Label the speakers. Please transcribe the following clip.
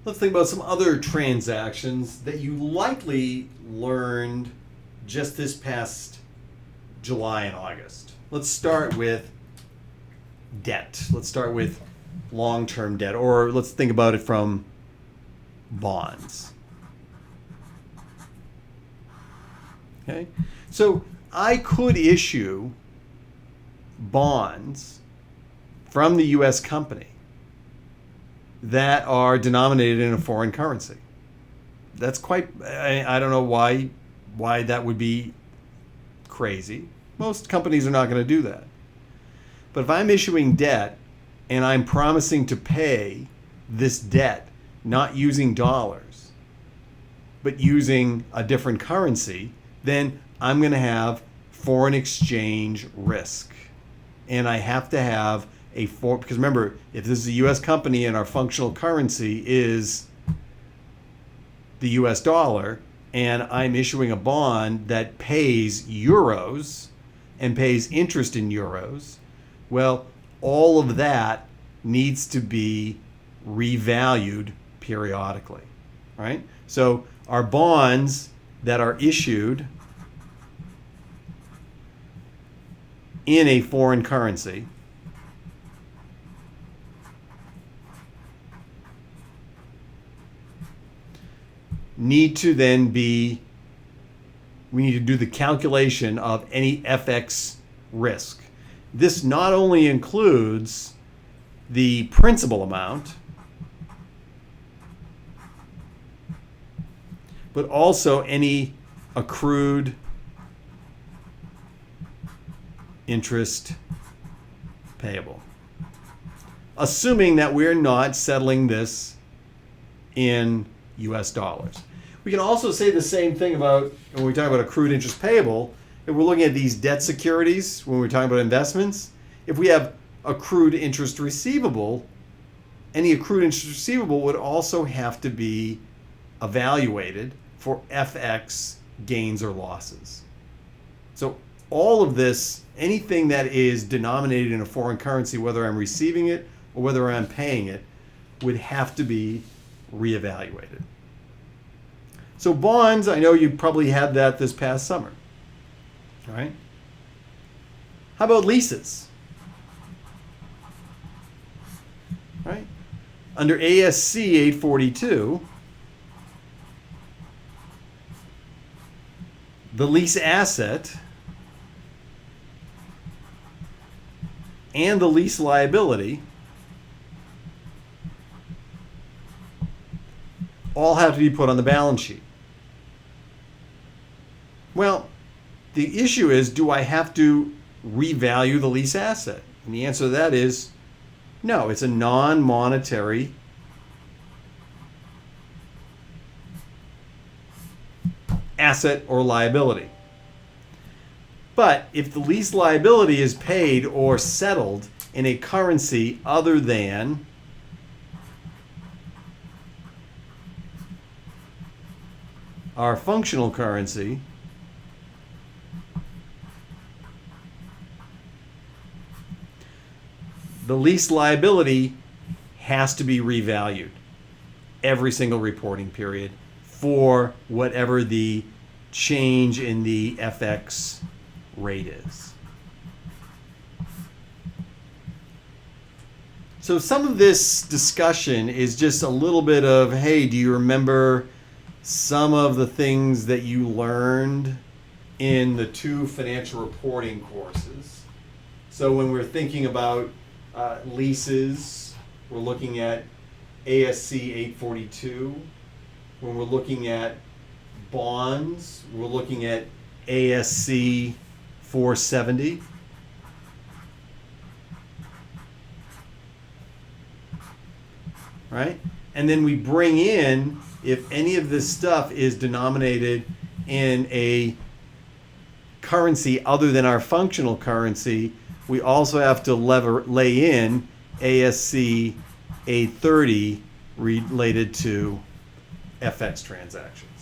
Speaker 1: Let's think about some other transactions that you likely learned just this past July and August. Let's start with debt. Let's start with long-term debt, or let's think about it from bonds. Okay, so I could issue bonds from the U.S. company that are denominated in a foreign currency. That's quite, I don't know why that would be crazy. Most companies are not going to do that. But if I'm issuing debt and I'm promising to pay this debt not using dollars, but using a different currency, then I'm going to have foreign exchange risk. And I have to have because remember, if this is a U.S. company and our functional currency is the U.S. dollar, and I'm issuing a bond that pays euros and pays interest in euros, well, all of that needs to be revalued periodically, right? So our bonds that are issued in a foreign currency need to then we need to do the calculation of any FX risk. This not only includes the principal amount, but also any accrued interest payable. Assuming that we're not settling this in US dollars. We can also say the same thing about when we talk about accrued interest payable. If we're looking at these debt securities, when we're talking about investments, if we have accrued interest receivable, any accrued interest receivable would also have to be evaluated for FX gains or losses. So all of this, anything that is denominated in a foreign currency, whether I'm receiving it or whether I'm paying it, would have to be reevaluated. So bonds, I know you probably had that this past summer. All right. How about leases? All right. Under ASC 842, the lease asset and the lease liability all have to be put on the balance sheet. Well, the issue is, do I have to revalue the lease asset? And the answer to that is no. It's a non-monetary asset or liability. But if the lease liability is paid or settled in a currency other than our functional currency, the lease liability has to be revalued every single reporting period for whatever the change in the FX rate is. So some of this discussion is just a little bit of, hey, do you remember some of the things that you learned in the 2 financial reporting courses? So when we're thinking about leases, we're looking at ASC 842. When we're looking at bonds, we're looking at ASC 470. Right? And then we bring in, if any of this stuff is denominated in a currency other than our functional currency, we also have to lay in ASC 830 related to FX transactions.